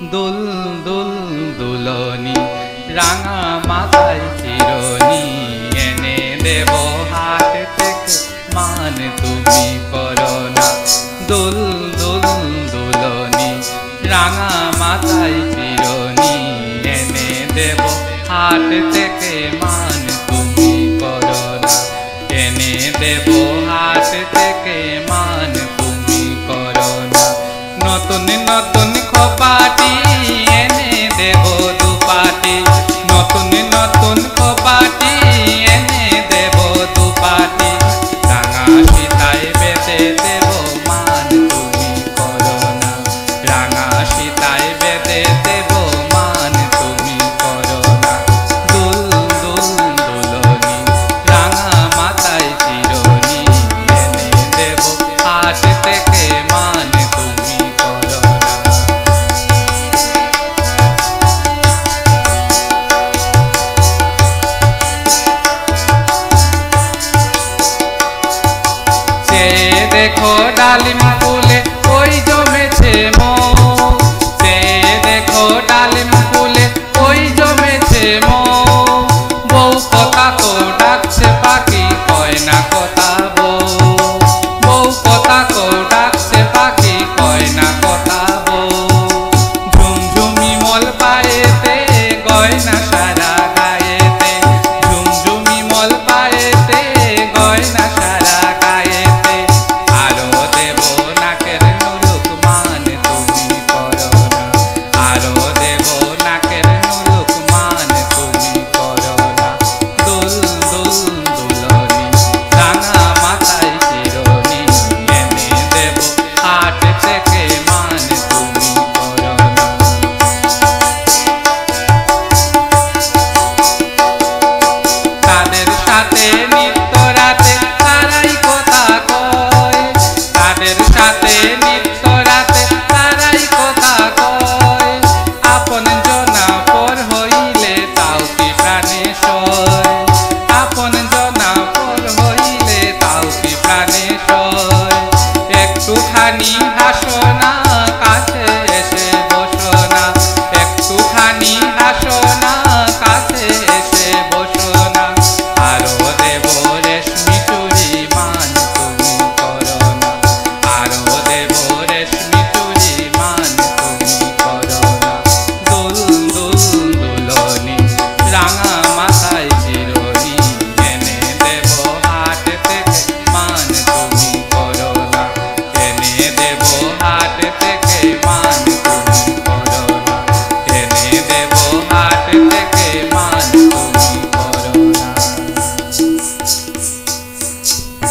দুল দুল দুলনি রাঙা মাথায় চিরনি এনে দেব হাট থেকে মান তুমি করো না। দুল দুল দুলনি রাঙা মাথায় চিরনি এনে দেব হাট থেকে মান তুমি করো না। এনে দেব হাট থেকে মান তুমি করো না। নতুন নতুন খোপাটি এনে দেব দুপাটি, নতুন নতুন খোপাটি এনে দেব দুপাটি। রাঙা সীতায় বেঁধে দেব মান তুমি করো না। রাঙা সীতায় বেঁধে দেব মান তুমি করো না। দুল দুল দুলনি রাঙা মাথায় চিরনি এনে দেব হাট থেকে মান তুমি করো না। সে দেখো ডালিম ফুলে ওই জমেছে মৌ, সে দেখো ডালিম ফুলে ওই জমেছে মৌ। বউ কথা তো ডাকছে পাখি কয় না কথা বউ, বউ কথা তো ডাকছে পাখি কয় না কথা বউ। ঝুমঝুমি মল পায়েতে গয়না সারা গায়েতে, ঝুমঝুমি মল পায়েতে গয়না সারা গায়েতে। আরো দেব নাকের নুলুক মান তুমি করো না। আরো দেব নাকের নুলুক মান তুমি করো না। দুল দুল দুলনি রাঙা মাথায় চিরনি এনে দেব হাট থেকে মান তুমি করো না। তাদের সাথে নিত্য রাতে তারাই কথা কয়, তাদের সাথে নিত্য রাতে তারাই কথা কয়। আপন জনা পর হইলে তাও কি প্রাণে সয়, আপন জনা পর হইলে তাও কি প্রাণে সয়। একটুখানি হাসো না